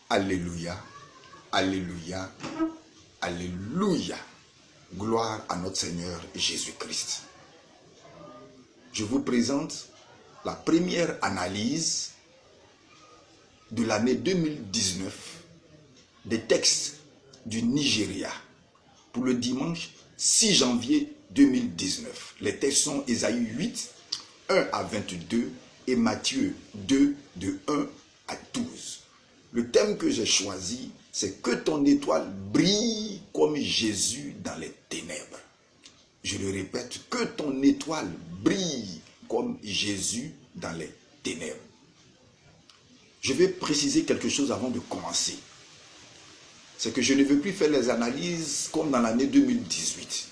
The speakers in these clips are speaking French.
Alléluia, alléluia, alléluia. Gloire à notre Seigneur Jésus-Christ. Je vous présente la première analyse de l'année 2019 des textes du Nigeria pour le dimanche 6 janvier 2019. Les textes sont Ésaïe 8, 1 à 22 et Matthieu 2, de 1 à 12. Le thème que j'ai choisi, c'est que ton étoile brille comme Jésus dans les ténèbres. Je le répète, que ton étoile brille comme Jésus dans les ténèbres. Je vais préciser quelque chose avant de commencer. C'est que je ne veux plus faire les analyses comme dans l'année 2018.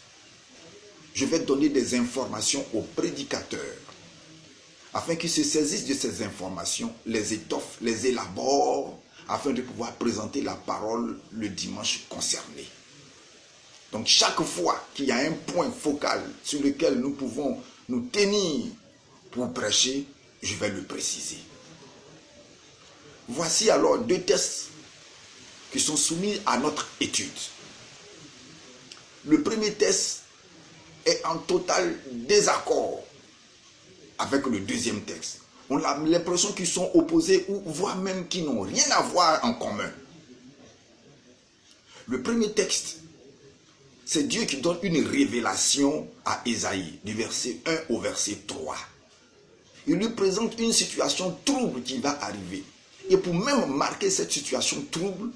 Je vais donner des informations aux prédicateurs afin qu'ils se saisissent de ces informations, les étoffent, les élaborent, afin de pouvoir présenter la parole le dimanche concerné. Donc chaque fois qu'il y a un point focal sur lequel nous pouvons nous tenir pour prêcher, je vais le préciser. Voici alors deux textes qui sont soumis à notre étude. Le premier texte est en total désaccord avec le deuxième texte. On a l'impression qu'ils sont opposés ou voire même qu'ils n'ont rien à voir en commun. Le premier texte, c'est Dieu qui donne une révélation à Ésaïe, du verset 1 au verset 3. Il lui présente une situation trouble qui va arriver. Et pour même marquer cette situation trouble,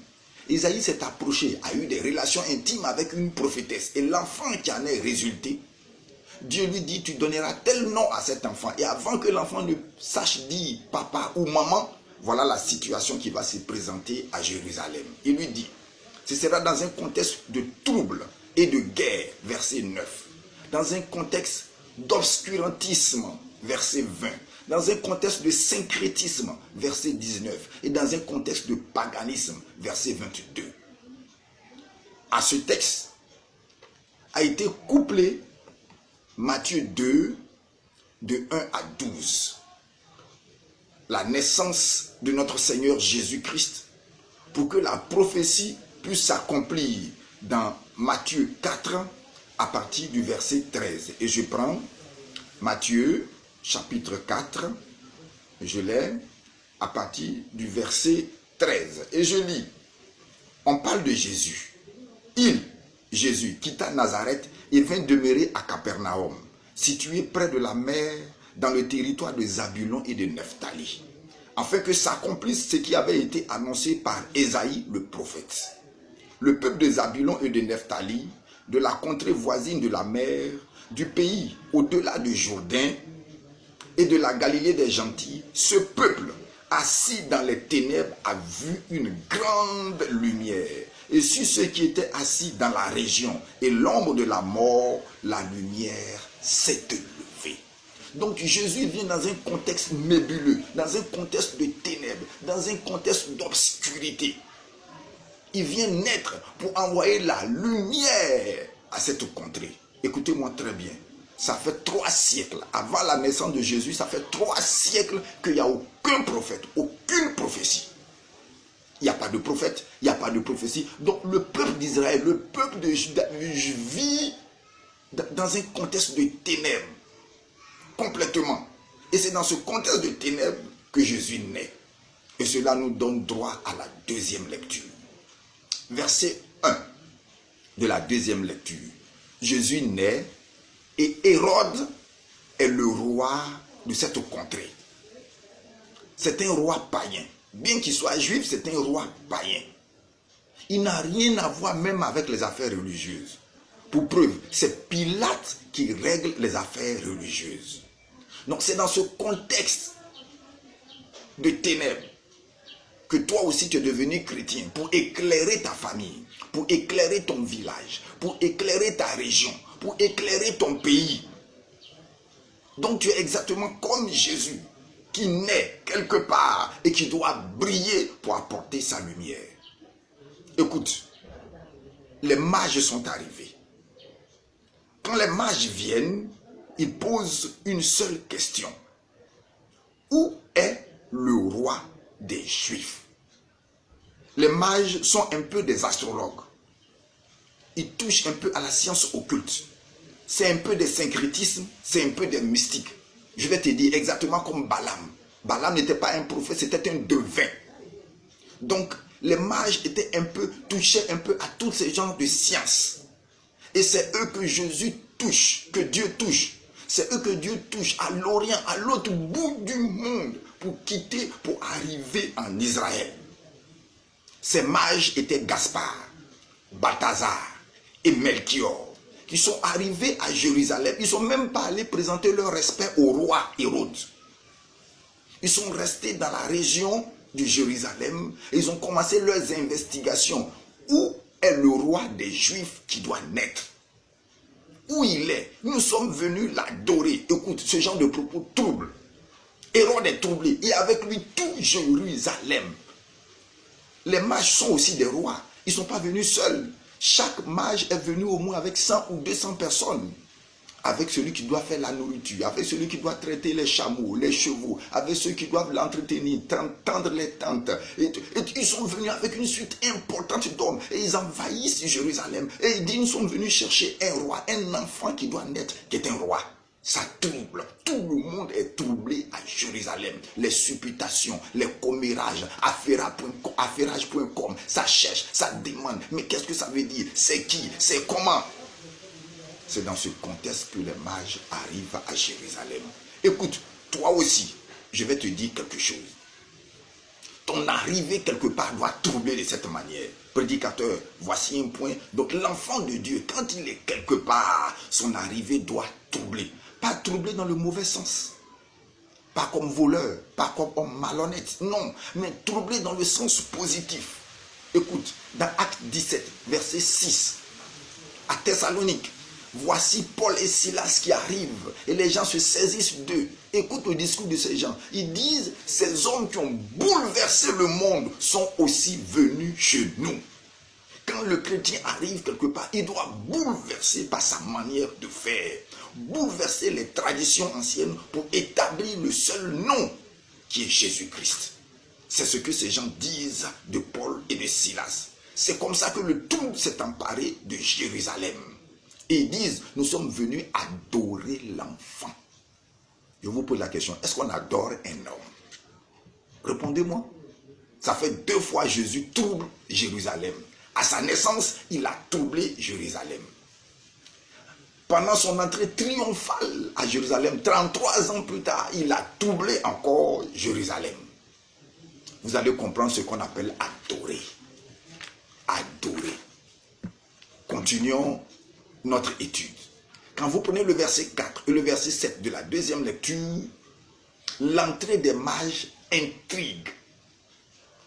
Ésaïe s'est approché, a eu des relations intimes avec une prophétesse. Et l'enfant qui en est résulté, Dieu lui dit, tu donneras tel nom à cet enfant. Et avant que l'enfant ne sache dire papa ou maman, voilà la situation qui va se présenter à Jérusalem. Il lui dit, ce sera dans un contexte de trouble et de guerre, verset 9. Dans un contexte d'obscurantisme, verset 20. Dans un contexte de syncrétisme, verset 19. Et dans un contexte de paganisme, verset 22. À ce texte a été couplé Matthieu 2, de 1 à 12. La naissance de notre Seigneur Jésus-Christ pour que la prophétie puisse s'accomplir dans Matthieu 4 à partir du verset 13. Et je prends Matthieu chapitre 4, je l'ai à partir du verset 13. Et je lis, on parle de Jésus. Jésus, quitta Nazareth et vint demeurer à Capernaum, situé près de la mer, dans le territoire de Zabulon et de Nephtali, afin que s'accomplisse ce qui avait été annoncé par Ésaïe le prophète. Le peuple de Zabulon et de Nephtali, de la contrée voisine de la mer, du pays au-delà du Jourdain et de la Galilée des Gentils, ce peuple, assis dans les ténèbres, a vu une grande lumière. Et sur ceux qui étaient assis dans la région et l'ombre de la mort, la lumière s'est élevée. Donc Jésus vient dans un contexte nébuleux, dans un contexte de ténèbres, dans un contexte d'obscurité. Il vient naître pour envoyer la lumière à cette contrée. Écoutez-moi très bien. Ça fait 3 siècles, avant la naissance de Jésus, ça fait 3 siècles qu'il n'y a aucun prophète, aucune prophétie. Il n'y a pas de prophète, il n'y a pas de prophétie. Donc le peuple d'Israël, le peuple de Juda vit dans un contexte de ténèbres, complètement. Et c'est dans ce contexte de ténèbres que Jésus naît. Et cela nous donne droit à la deuxième lecture. Verset 1 de la deuxième lecture. Jésus naît et Hérode est le roi de cette contrée. C'est un roi païen. Bien qu'il soit juif, c'est un roi païen. Il n'a rien à voir même avec les affaires religieuses. Pour preuve, c'est Pilate qui règle les affaires religieuses. Donc c'est dans ce contexte de ténèbres que toi aussi tu es devenu chrétien pour éclairer ta famille, pour éclairer ton village, pour éclairer ta région, pour éclairer ton pays. Donc tu es exactement comme Jésus, qui naît quelque part et qui doit briller pour apporter sa lumière. Écoute, les mages sont arrivés. Quand les mages viennent, ils posent une seule question. Où est le roi des Juifs? Les mages sont un peu des astrologues. Ils touchent un peu à la science occulte. C'est un peu des syncrétismes, c'est un peu des mystiques. Je vais te dire exactement comme Balaam. Balaam n'était pas un prophète, c'était un devin. Donc, les mages étaient un peu, touchaient un peu à tous ces genres de sciences. Et c'est eux que Jésus touche, que Dieu touche. C'est eux que Dieu touche à l'Orient, à l'autre bout du monde, pour quitter, pour arriver en Israël. Ces mages étaient Gaspard, Balthazar et Melchior, qui sont arrivés à Jérusalem. Ils ne sont même pas allés présenter leur respect au roi Hérode. Ils sont restés dans la région de Jérusalem et ils ont commencé leurs investigations. Où est le roi des Juifs qui doit naître? Où il est? Nous sommes venus l'adorer. Écoute, ce genre de propos trouble. Hérode est troublé et avec lui tout Jérusalem. Les mages sont aussi des rois. Ils ne sont pas venus seuls. Chaque mage est venu au moins avec 100 ou 200 personnes. Avec celui qui doit faire la nourriture, avec celui qui doit traiter les chameaux, les chevaux, avec ceux qui doivent l'entretenir, tendre les tentes. Et ils sont venus avec une suite importante d'hommes et ils envahissent Jérusalem. Et ils disent, nous sommes venus chercher un roi, un enfant qui doit naître, qui est un roi. Ça trouble. Tout le monde est troublé à Jérusalem. Les supputations, les commérages, affairage.com, ça cherche, ça demande. Mais qu'est-ce que ça veut dire? C'est qui? C'est comment? C'est dans ce contexte que les mages arrivent à Jérusalem. Écoute, toi aussi, je vais te dire quelque chose. Ton arrivée quelque part doit troubler de cette manière. Prédicateur, voici un point. Donc l'enfant de Dieu, quand il est quelque part, son arrivée doit troubler. Pas troubler dans le mauvais sens. Pas comme voleur, pas comme homme malhonnête. Non, mais troubler dans le sens positif. Écoute, dans Acte 17, verset 6, à Thessalonique, voici Paul et Silas qui arrivent et les gens se saisissent d'eux. Écoute le discours de ces gens. Ils disent, ces hommes qui ont bouleversé le monde sont aussi venus chez nous. Quand le chrétien arrive quelque part, il doit bouleverser par sa manière de faire, bouleverser les traditions anciennes pour établir le seul nom qui est Jésus-Christ. C'est ce que ces gens disent de Paul et de Silas. C'est comme ça que le trouble s'est emparé de Jérusalem. Et ils disent, nous sommes venus adorer l'enfant. Je vous pose la question, est-ce qu'on adore un homme? Répondez-moi. Ça fait 2 fois Jésus trouble Jérusalem. À sa naissance, il a troublé Jérusalem. Pendant son entrée triomphale à Jérusalem, 33 ans plus tard, il a troublé encore Jérusalem. Vous allez comprendre ce qu'on appelle adorer. Adorer. Continuons notre étude. Quand vous prenez le verset 4 et le verset 7 de la deuxième lecture, l'entrée des mages intrigue.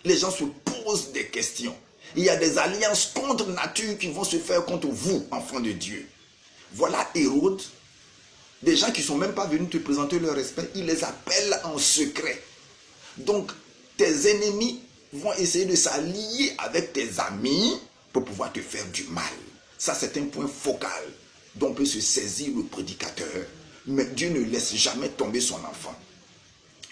Les gens se posent des questions. Il y a des alliances contre nature qui vont se faire contre vous, enfants de Dieu. Voilà Hérode, des gens qui ne sont même pas venus te présenter leur respect, il les appelle en secret. Donc, tes ennemis vont essayer de s'allier avec tes amis pour pouvoir te faire du mal. Ça, c'est un point focal dont peut se saisir le prédicateur. Mais Dieu ne laisse jamais tomber son enfant.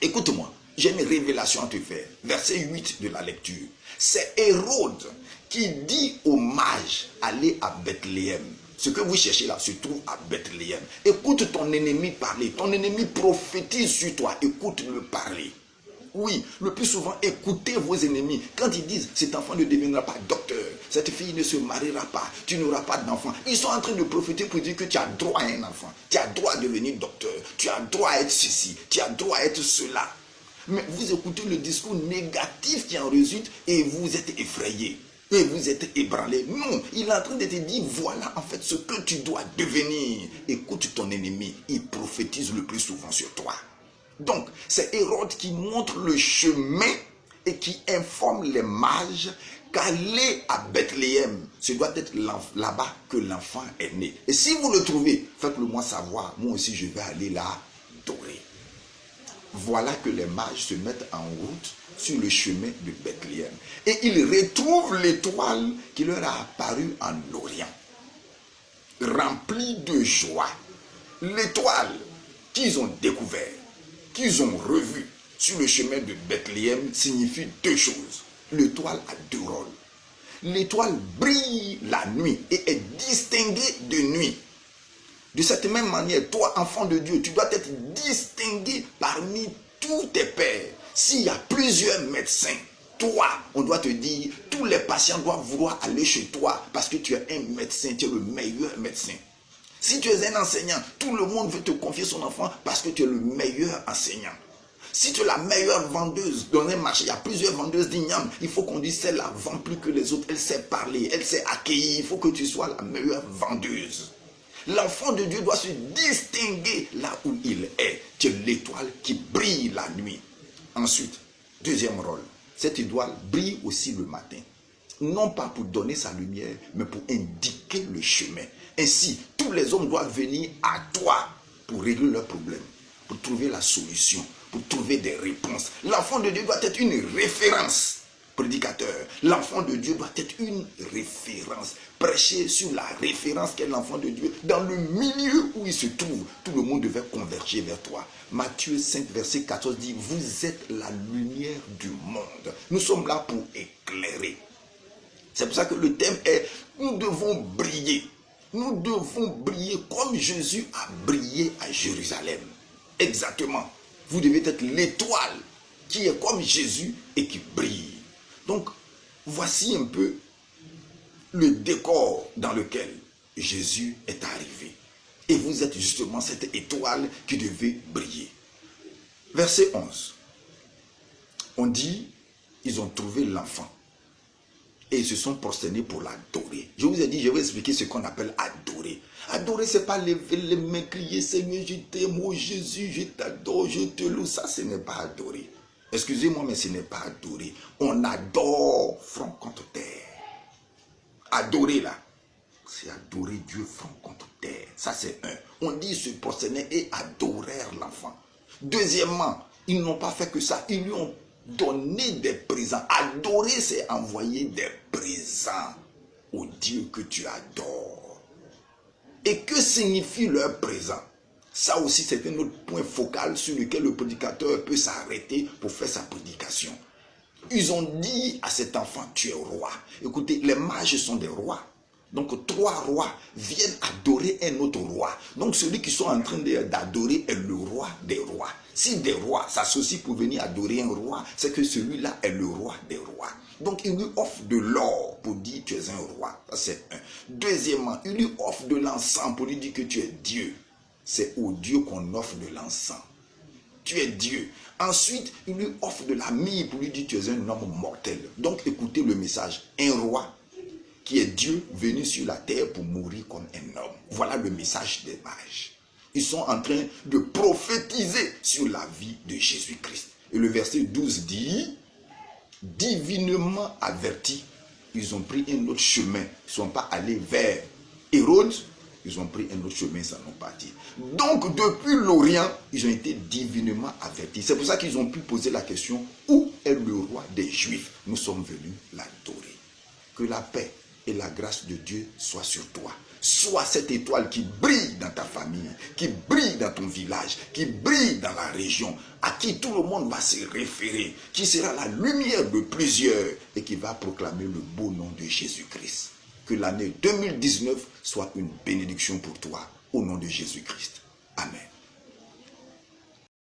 Écoute-moi, j'ai une révélation à te faire. Verset 8 de la lecture. C'est Hérode qui dit aux mages, allez à Bethléem. Ce que vous cherchez là se trouve à Bethléem. Écoute ton ennemi parler. Ton ennemi prophétise sur toi. Écoute-le parler. Oui, le plus souvent, écoutez vos ennemis. Quand ils disent, cet enfant ne deviendra pas docteur, cette fille ne se mariera pas, tu n'auras pas d'enfant. Ils sont en train de profiter pour dire que tu as droit à un enfant. Tu as droit à devenir docteur. Tu as droit à être ceci. Tu as droit à être cela. Mais vous écoutez le discours négatif qui en résulte et vous êtes effrayé. Et vous êtes ébranlé. Non, il est en train de te dire, voilà en fait ce que tu dois devenir. Écoute ton ennemi, il prophétise le plus souvent sur toi. Donc, c'est Hérode qui montre le chemin et qui informe les mages qu'aller à Bethléem, ce doit être là-bas que l'enfant est né. Et si vous le trouvez, faites-le moi savoir. Moi aussi, je vais aller l'adorer. Voilà que les mages se mettent en route sur le chemin de Bethléem. Et ils retrouvent l'étoile qui leur a apparu en Orient. Remplie de joie. L'étoile qu'ils ont découvert, qu'ils ont revu sur le chemin de Bethléem signifie 2 choses. L'étoile a deux rôles. L'étoile brille la nuit et est distinguée de nuit. De cette même manière, toi, enfant de Dieu, tu dois être distingué parmi tous tes pairs. S'il y a plusieurs médecins, toi, on doit te dire, tous les patients doivent vouloir aller chez toi parce que tu es un médecin, tu es le meilleur médecin. Si tu es un enseignant, tout le monde veut te confier son enfant parce que tu es le meilleur enseignant. Si tu es la meilleure vendeuse dans un marché, il y a plusieurs vendeuses d'igname, il faut qu'on dise celle-là vend plus que les autres, elle sait parler, elle sait accueillir, il faut que tu sois la meilleure vendeuse. L'enfant de Dieu doit se distinguer là où il est. Tu es l'étoile qui brille la nuit. Ensuite, deuxième rôle, cette étoile brille aussi le matin. Non pas pour donner sa lumière, mais pour indiquer le chemin. Ainsi, tous les hommes doivent venir à toi pour régler leurs problèmes, pour trouver la solution, pour trouver des réponses. L'enfant de Dieu doit être une référence. Prédicateur, l'enfant de Dieu doit être une référence. Prêcher sur la référence qu'est l'enfant de Dieu. Dans le milieu où il se trouve, tout le monde devait converger vers toi. Matthieu 5, verset 14 dit, vous êtes la lumière du monde. Nous sommes là pour éclairer. C'est pour ça que le thème est, nous devons briller. Nous devons briller comme Jésus a brillé à Jérusalem. Exactement. Vous devez être l'étoile qui est comme Jésus et qui brille. Donc, voici un peu le décor dans lequel Jésus est arrivé. Et vous êtes justement cette étoile qui devait briller. Verset 11. On dit, ils ont trouvé l'enfant. Et ils se sont prosternés pour l'adorer. Je vous ai dit, je vais expliquer ce qu'on appelle adorer. Adorer, ce n'est pas lever les mains, crier, Seigneur, je t'aime, oh Jésus, je t'adore, je te loue. Ça, ce n'est pas adorer. Excusez-moi, mais ce n'est pas adorer. On adore front contre terre. Adorer là, c'est adorer Dieu front contre terre. Ça c'est un. On dit se prosterner et adorèrent l'enfant. Deuxièmement, ils n'ont pas fait que ça. Ils lui ont donné des présents. Adorer, c'est envoyer des présents au Dieu que tu adores. Et que signifie leur présent? Ça aussi, c'est un autre point focal sur lequel le prédicateur peut s'arrêter pour faire sa prédication. Ils ont dit à cet enfant, tu es roi. Écoutez, les mages sont des rois. Donc, trois rois viennent adorer un autre roi. Donc, celui qui sont en train d'adorer est le roi des rois. Si des rois s'associent pour venir adorer un roi, c'est que celui-là est le roi des rois. Donc, il lui offre de l'or pour dire tu es un roi. Ça, c'est un. Deuxièmement, il lui offre de l'encens pour lui dire que tu es Dieu. C'est au Dieu qu'on offre de l'encens. Tu es Dieu. Ensuite, il lui offre de la myrrhe pour lui dire tu es un homme mortel. Donc, écoutez le message. Un roi qui est Dieu venu sur la terre pour mourir comme un homme. Voilà le message des mages. Ils sont en train de prophétiser sur la vie de Jésus-Christ. Et le verset 12 dit, divinement avertis, ils ont pris un autre chemin. Ils ne sont pas allés vers Hérode. Ils ont pris un autre chemin, ils s'en ont parti. Donc, depuis l'Orient, ils ont été divinement avertis. C'est pour ça qu'ils ont pu poser la question, où est le roi des Juifs? Nous sommes venus l'adorer. Que la paix et la grâce de Dieu soient sur toi. Sois cette étoile qui brille dans ta famille, qui brille dans ton village, qui brille dans la région, à qui tout le monde va se référer, qui sera la lumière de plusieurs et qui va proclamer le beau nom de Jésus-Christ. Que l'année 2019 soit une bénédiction pour toi, au nom de Jésus-Christ. Amen.